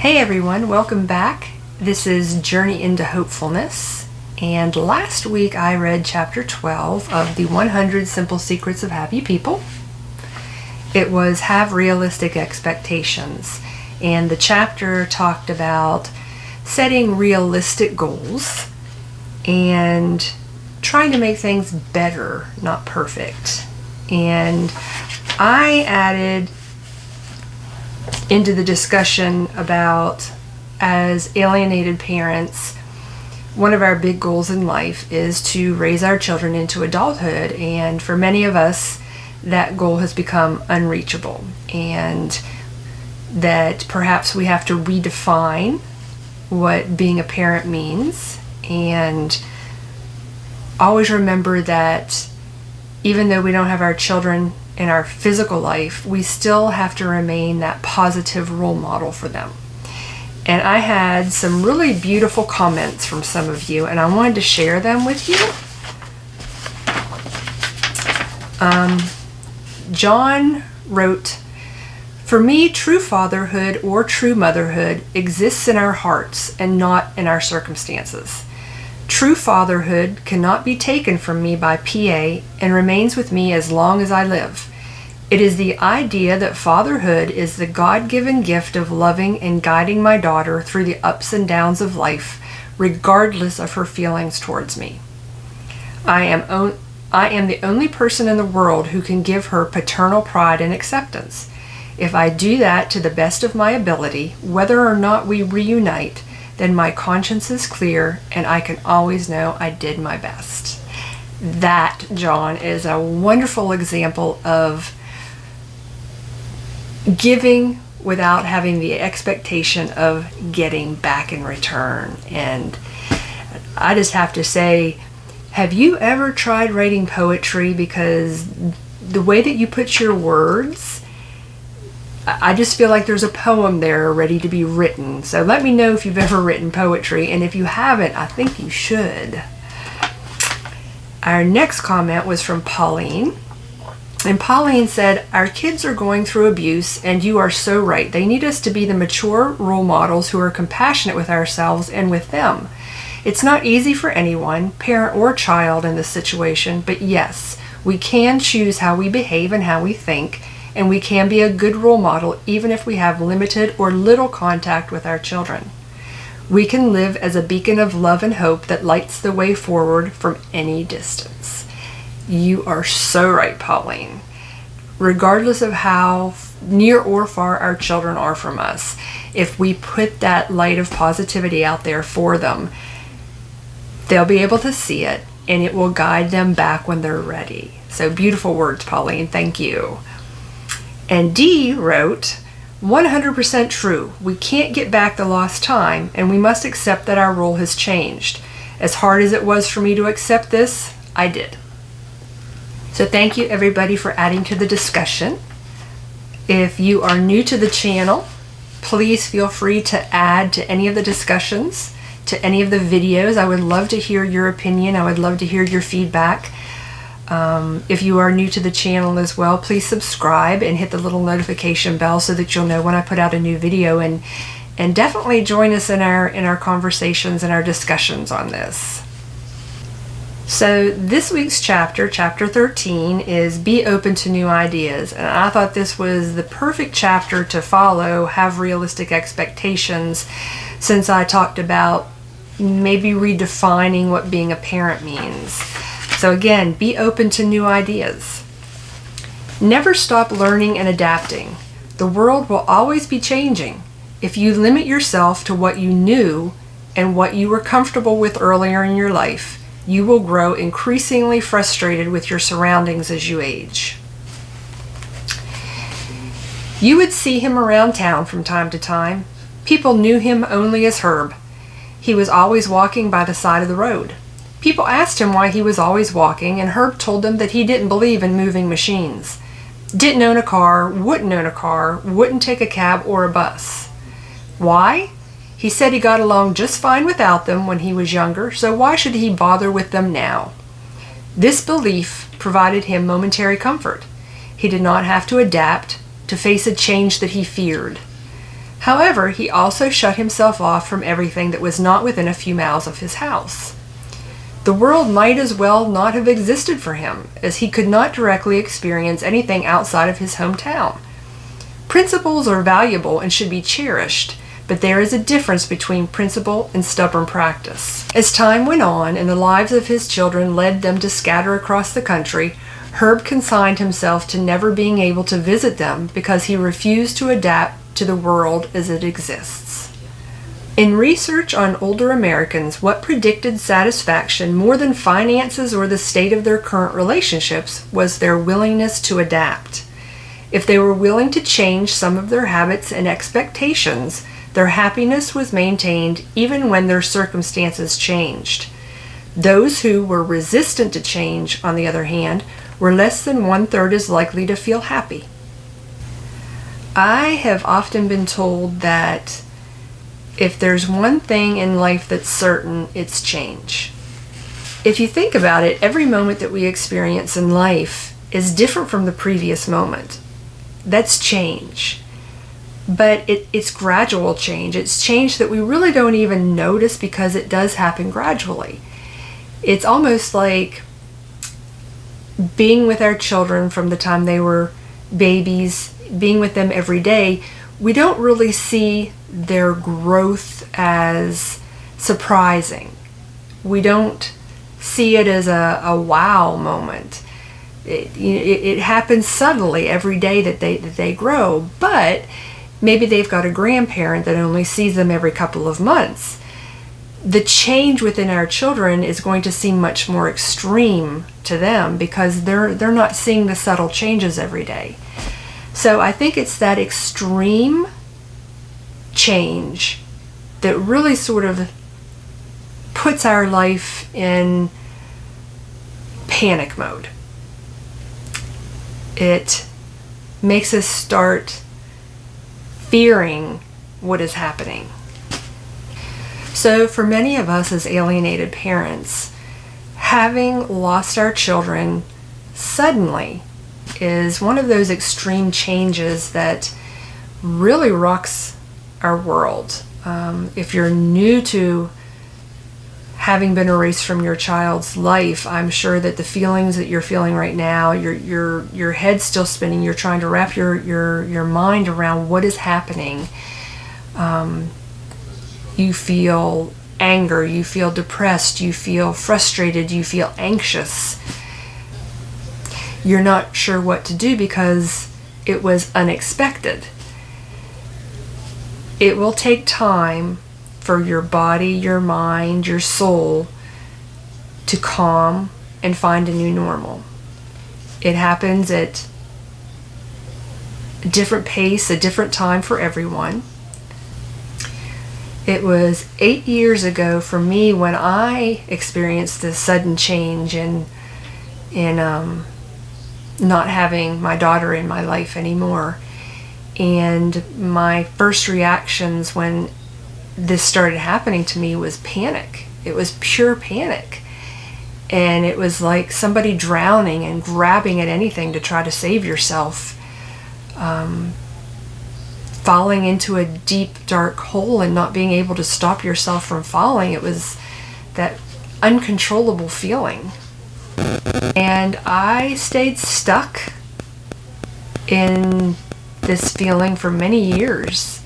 Hey everyone, welcome back. This is Journey into Hopefulness, and last week I read chapter 12 of the 100 Simple Secrets of Happy People. It was Have Realistic Expectations, and the chapter talked about setting realistic goals and trying to make things better, not perfect. And I added into the discussion about, as alienated parents, one of our big goals in life is to raise our children into adulthood, and for many of us that goal has become unreachable, and that perhaps we have to redefine what being a parent means. And always remember that even though we don't have our children in our physical life, we still have to remain that positive role model for them. And I had some really beautiful comments from some of you, and I wanted to share them with you. John wrote, "For me, true fatherhood or true motherhood exists in our hearts and not in our circumstances. True fatherhood cannot be taken from me by PA and remains with me as long as I live. It is the idea that fatherhood is the God-given gift of loving and guiding my daughter through the ups and downs of life, regardless of her feelings towards me. I am the only person in the world who can give her paternal pride and acceptance. If I do that to the best of my ability, whether or not we reunite, then my conscience is clear and I can always know I did my best." That, John, is a wonderful example of giving without having the expectation of getting back in return. And I just have to say, have you ever tried writing poetry? Because the way that you put your words, I just feel like there's a poem there ready to be written. So let me know if you've ever written poetry, and if you haven't, I think you should. Our next comment was from Pauline. And Pauline said, "Our kids are going through abuse, and you are so right. They need us to be the mature role models who are compassionate with ourselves and with them. It's not easy for anyone, parent or child, in this situation, but yes, we can choose how we behave and how we think, and we can be a good role model even if we have limited or little contact with our children. We can live as a beacon of love and hope that lights the way forward from any distance." You are so right, Pauline. Regardless of how near or far our children are from us, if we put that light of positivity out there for them, they'll be able to see it, and it will guide them back when they're ready. So beautiful words, Pauline. Thank you. And Dee wrote, 100% true. We can't get back the lost time, and we must accept that our role has changed. As hard as it was for me to accept this, I did. So thank you everybody for adding to the discussion. If you are new to the channel, please feel free to add to any of the discussions, to any of the videos. I would love to hear your opinion. I would love to hear your feedback. If you are new to the channel as well, please subscribe and hit the little notification bell so that you'll know when I put out a new video, and definitely join us in our conversations and our discussions on this. So this week's chapter 13, is Be Open to New Ideas, and I thought this was the perfect chapter to follow Have Realistic Expectations, since I talked about maybe redefining what being a parent means. So again, be open to new ideas. Never stop learning and adapting. The world will always be changing. If you limit yourself to what you knew and what you were comfortable with earlier in your life, you will grow increasingly frustrated with your surroundings as you age. You would see him around town from time to time. People knew him only as Herb. He was always walking by the side of the road. People asked him why he was always walking, and Herb told them that he didn't believe in moving machines. Didn't own a car, wouldn't take a cab or a bus. Why? He said he got along just fine without them when he was younger, so why should he bother with them now? This belief provided him momentary comfort. He did not have to adapt to face a change that he feared. However, he also shut himself off from everything that was not within a few miles of his house. The world might as well not have existed for him, as he could not directly experience anything outside of his hometown. Principles are valuable and should be cherished, but there is a difference between principle and stubborn practice. As time went on and the lives of his children led them to scatter across the country, Herb consigned himself to never being able to visit them because he refused to adapt to the world as it exists. In research on older Americans, what predicted satisfaction more than finances or the state of their current relationships was their willingness to adapt. If they were willing to change some of their habits and expectations, their happiness was maintained even when their circumstances changed. Those who were resistant to change, on the other hand, were less than 1/3 as likely to feel happy. I have often been told that if there's one thing in life that's certain, it's change. If you think about it, every moment that we experience in life is different from the previous moment. That's change. But it's gradual change. It's change that we really don't even notice because it does happen gradually. It's almost like being with our children from the time they were babies, being with them every day. We don't really see their growth as surprising. We don't see it as a wow moment. It happens subtly every day that they grow, but maybe they've got a grandparent that only sees them every couple of months. The change within our children is going to seem much more extreme to them because they're not seeing the subtle changes every day. So I think it's that extreme change that really sort of puts our life in panic mode. It makes us start fearing what is happening. So for many of us as alienated parents, having lost our children suddenly is one of those extreme changes that really rocks our world. If you're new to having been erased from your child's life, I'm sure that the feelings that you're feeling right now, your head's still spinning. You're trying to wrap your mind around what is happening. You feel anger, you feel depressed, you feel frustrated, you feel anxious. You're not sure what to do because it was unexpected. It will take time for your body, your mind, your soul to calm and find a new normal. It happens at a different pace, a different time for everyone. It was 8 years ago for me when I experienced this sudden change in not having my daughter in my life anymore. And my first reactions when this started happening to me was panic. It was pure panic. And it was like somebody drowning and grabbing at anything to try to save yourself. Falling into a deep, dark hole and not being able to stop yourself from falling. It was that uncontrollable feeling. And I stayed stuck in this feeling for many years.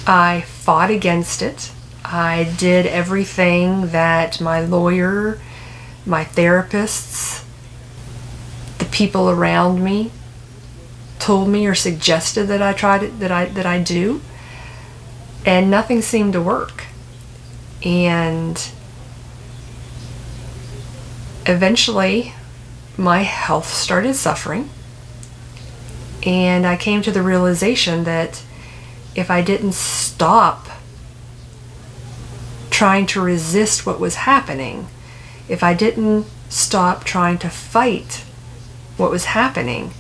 I fought against it. I did everything that my lawyer, my therapists, the people around me told me or suggested that I tried it, that I do, and nothing seemed to work. And eventually my health started suffering, and I came to the realization that if I didn't stop trying to resist what was happening, if I didn't stop trying to fight what was happening,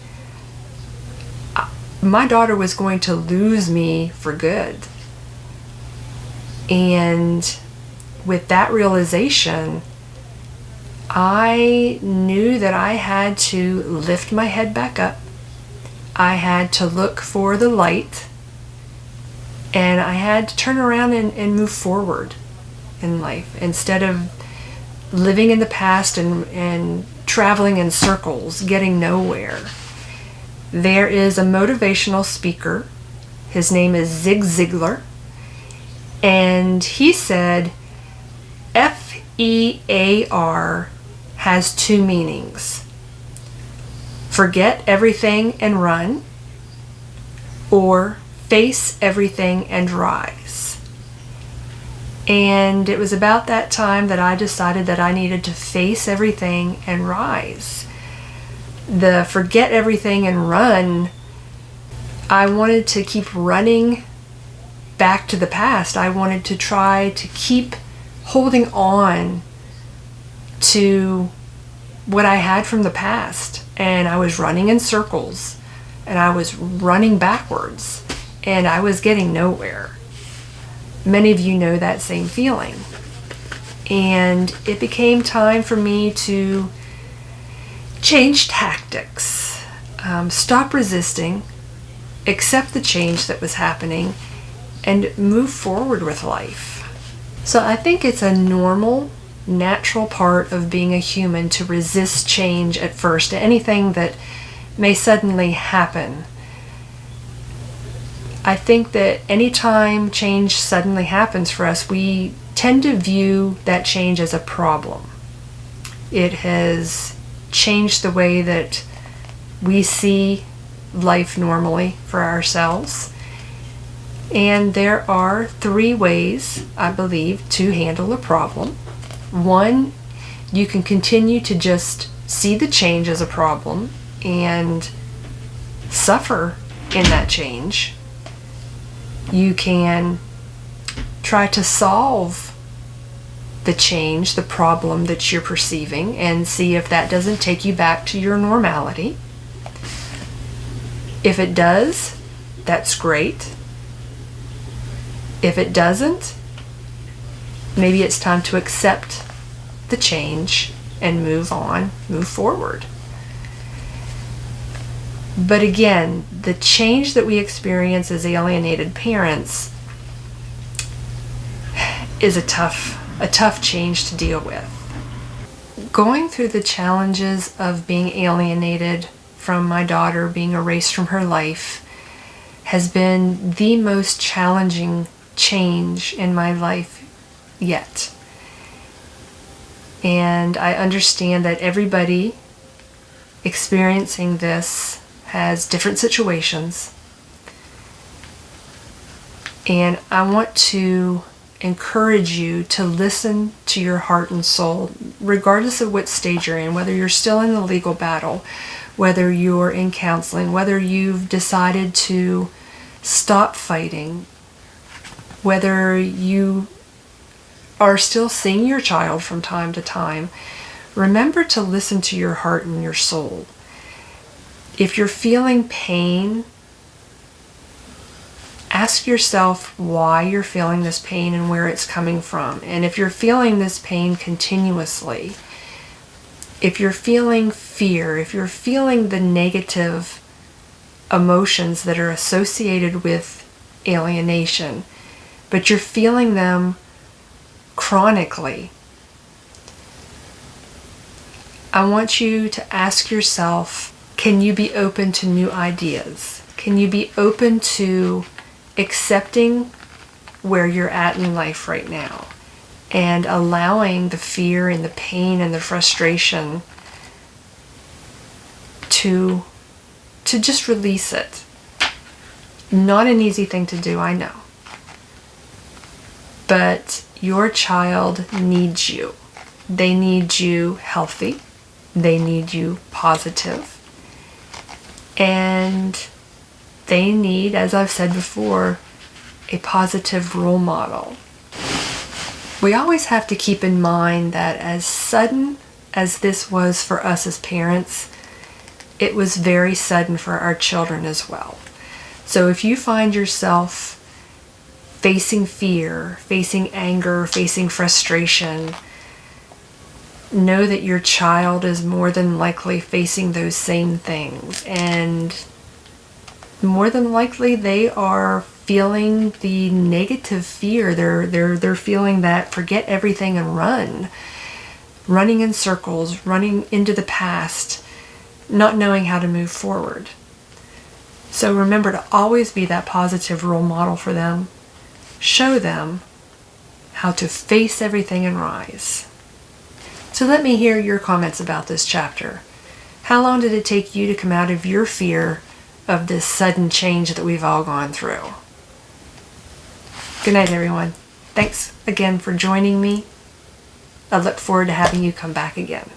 my daughter was going to lose me for good. And with that realization, I knew that I had to lift my head back up. I had to look for the light And I had to turn around and move forward in life instead of living in the past and traveling in circles, getting nowhere. There is a motivational speaker. His name is Zig Ziglar. And he said, FEAR has two meanings. Forget everything and run, or face everything and rise. And it was about that time that I decided that I needed to face everything and rise. The forget everything and run, I wanted to keep running back to the past. I wanted to try to keep holding on to what I had from the past. And I was running in circles, and I was running backwards, and I was getting nowhere. Many of you know that same feeling. And it became time for me to change tactics, stop resisting, accept the change that was happening, and move forward with life. So I think it's a normal, natural part of being a human to resist change at first, anything that may suddenly happen. I think that anytime change suddenly happens for us, we tend to view that change as a problem. It has changed the way that we see life normally for ourselves. And there are 3 ways, I believe, to handle a problem. One, you can continue to just see the change as a problem and suffer in that change. You can try to solve the change, the problem that you're perceiving, and see if that doesn't take you back to your normality. If it does, that's great. If it doesn't, maybe it's time to accept the change and move on, move forward. But again, the change that we experience as alienated parents is a tough change to deal with. Going through the challenges of being alienated from my daughter, being erased from her life, has been the most challenging change in my life yet. And I understand that everybody experiencing this has different situations. And I want to encourage you to listen to your heart and soul, regardless of what stage you're in, whether you're still in the legal battle, whether you're in counseling, whether you've decided to stop fighting, whether you are still seeing your child from time to time. Remember to listen to your heart and your soul. If you're feeling pain, ask yourself why you're feeling this pain and where it's coming from. And if you're feeling this pain continuously, if you're feeling fear, if you're feeling the negative emotions that are associated with alienation, but you're feeling them chronically, I want you to ask yourself, can you be open to new ideas? Can you be open to accepting where you're at in life right now and allowing the fear and the pain and the frustration to just release it? Not an easy thing to do, I know. But your child needs you. They need you healthy. They need you positive. And they need, as I've said before, a positive role model. We always have to keep in mind that as sudden as this was for us as parents, it was very sudden for our children as well. So if you find yourself facing fear, facing anger, facing frustration, know that your child is more than likely facing those same things, and more than likely they are feeling the negative fear. They're feeling that forget everything and run. Running in circles, running into the past, not knowing how to move forward. So remember to always be that positive role model for them. Show them how to face everything and rise. So let me hear your comments about this chapter. How long did it take you to come out of your fear of this sudden change that we've all gone through? Good night, everyone. Thanks again for joining me. I look forward to having you come back again.